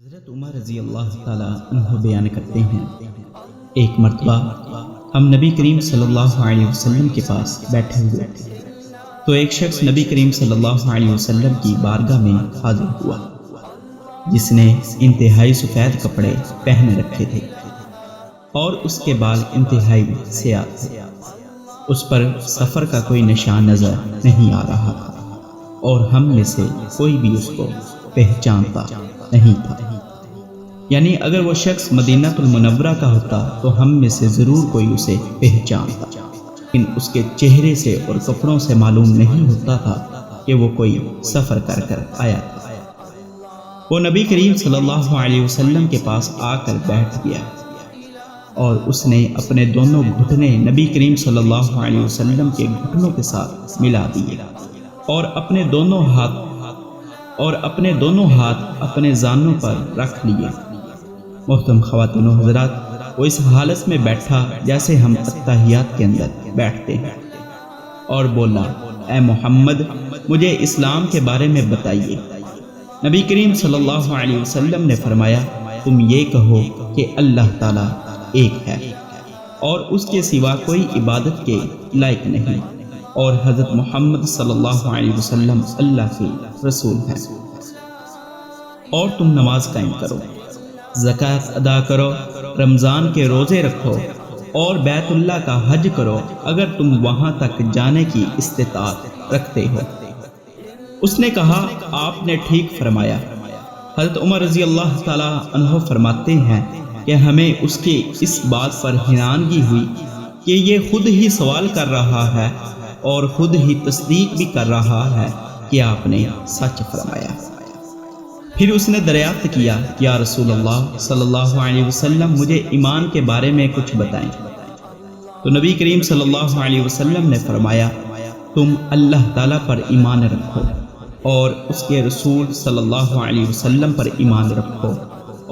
حضرت عمر رضی اللہ تعالیٰ عنہ بیان کرتے ہیں، ایک مرتبہ ہم نبی کریم صلی اللہ علیہ وسلم کے پاس بیٹھے ہوئے تھے تو ایک شخص نبی کریم صلی اللہ علیہ وسلم کی بارگاہ میں حاضر ہوا جس نے انتہائی سفید کپڑے پہنے رکھے تھے اور اس کے بال انتہائی سیاہ تھے۔ اس پر سفر کا کوئی نشان نظر نہیں آ رہا تھا اور ہم میں سے کوئی بھی اس کو پہچانتا نہیں تھا، یعنی اگر وہ شخص مدینہ المنورہ کا ہوتا تو ہم میں سے ضرور کوئی اسے پہچانتا، لیکن اس کے چہرے سے اور کپڑوں سے معلوم نہیں ہوتا تھا کہ وہ کوئی سفر کر آیا تھا۔ وہ نبی کریم صلی اللہ علیہ وسلم کے پاس آ کر بیٹھ گیا اور اس نے اپنے دونوں گھٹنے نبی کریم صلی اللہ علیہ وسلم کے گھٹنوں کے ساتھ ملا دیے اور اپنے دونوں ہاتھ اپنے زانوں پر رکھ لیے۔ محترم خواتین و حضرات، وہ اس حالت میں بیٹھا جیسے ہم اتحیات کے اندر بیٹھتے ہیں اور بولا، اے محمد، مجھے اسلام کے بارے میں بتائیے۔ نبی کریم صلی اللہ علیہ وسلم نے فرمایا، تم یہ کہو کہ اللہ تعالیٰ ایک ہے اور اس کے سوا کوئی عبادت کے لائق نہیں، اور حضرت محمد صلی اللہ علیہ وسلم اللہ کے رسول ہیں، اور تم نماز قائم کرو، زکوٰۃ ادا کرو، رمضان کے روزے رکھو اور بیت اللہ کا حج کرو اگر تم وہاں تک جانے کی استطاعت رکھتے ہو۔ اس نے کہا، آپ نے ٹھیک فرمایا۔ حضرت عمر رضی اللہ تعالیٰ عنہ فرماتے ہیں کہ ہمیں اس کی اس بات پر حیرانگی ہوئی کہ یہ خود ہی سوال کر رہا ہے اور خود ہی تصدیق بھی کر رہا ہے کہ آپ نے سچ فرمایا۔ پھر اس نے دریافت کیا، یا رسول اللہ صلی اللہ علیہ وسلم، مجھے ایمان کے بارے میں کچھ بتائیں۔ تو نبی کریم صلی اللہ علیہ وسلم نے فرمایا، تم اللہ تعالیٰ پر ایمان رکھو اور اس کے رسول صلی اللہ علیہ وسلم پر ایمان رکھو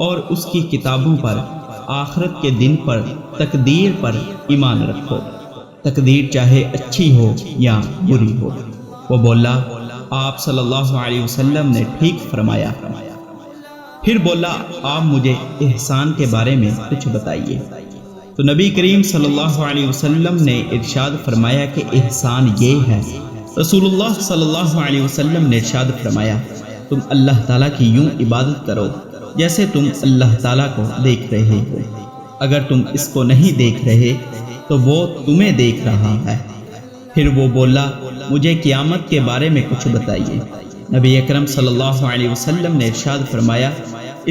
اور اس کی کتابوں پر، آخرت کے دن پر، تقدیر پر ایمان رکھو، تقدیر چاہے اچھی ہو یا بری ہو۔ وہ بولا، آپ صلی اللہ علیہ وسلم نے ٹھیک فرمایا۔ پھر بولا، آپ مجھے احسان کے بارے میں کچھ بتائیے۔ تو نبی کریم صلی اللہ علیہ وسلم نے ارشاد فرمایا کہ احسان یہ ہے۔ رسول اللہ صلی اللہ علیہ وسلم نے ارشاد فرمایا، تم اللہ تعالیٰ کی یوں عبادت کرو جیسے تم اللہ تعالیٰ کو دیکھ رہے ہو، اگر تم اس کو نہیں دیکھ رہے تو وہ تمہیں دیکھ رہا ہے۔ پھر وہ بولا، مجھے قیامت کے بارے میں کچھ بتائیے۔ نبی اکرم صلی اللہ علیہ وسلم نے ارشاد فرمایا،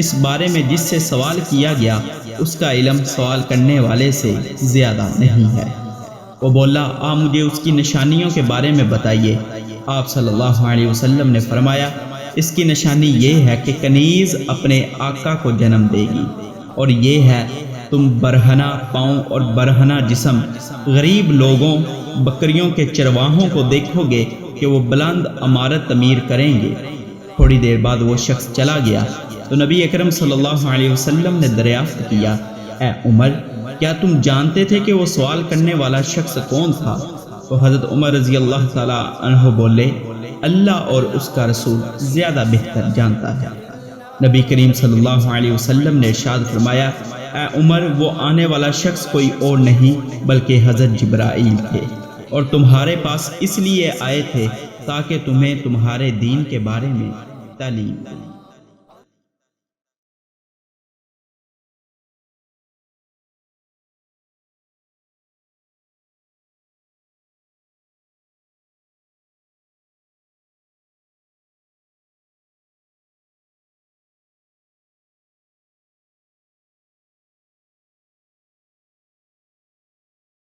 اس بارے میں جس سے سوال کیا گیا اس کا علم سوال کرنے والے سے زیادہ نہیں ہے۔ وہ بولا، آپ مجھے اس کی نشانیوں کے بارے میں بتائیے۔ آپ صلی اللہ علیہ وسلم نے فرمایا، اس کی نشانی یہ ہے کہ کنیز اپنے آقا کو جنم دے گی، اور یہ ہے تم برہنہ پاؤں اور برہنہ جسم غریب لوگوں، بکریوں کے چرواہوں کو دیکھو گے کہ وہ بلند عمارت تعمیر کریں گے۔ تھوڑی دیر بعد وہ شخص چلا گیا تو نبی اکرم صلی اللہ علیہ وسلم نے دریافت کیا، اے عمر، کیا تم جانتے تھے کہ وہ سوال کرنے والا شخص کون تھا؟ تو حضرت عمر رضی اللہ تعالیٰ عنہ بولے، اللہ اور اس کا رسول زیادہ بہتر جانتا ہے۔ نبی کریم صلی اللہ علیہ وسلم نے ارشاد فرمایا، اے عمر، وہ آنے والا شخص کوئی اور نہیں بلکہ حضرت جبرائیل تھے، اور تمہارے پاس اس لیے آئے تھے تاکہ تمہیں تمہارے دین کے بارے میں تعلیم دیں۔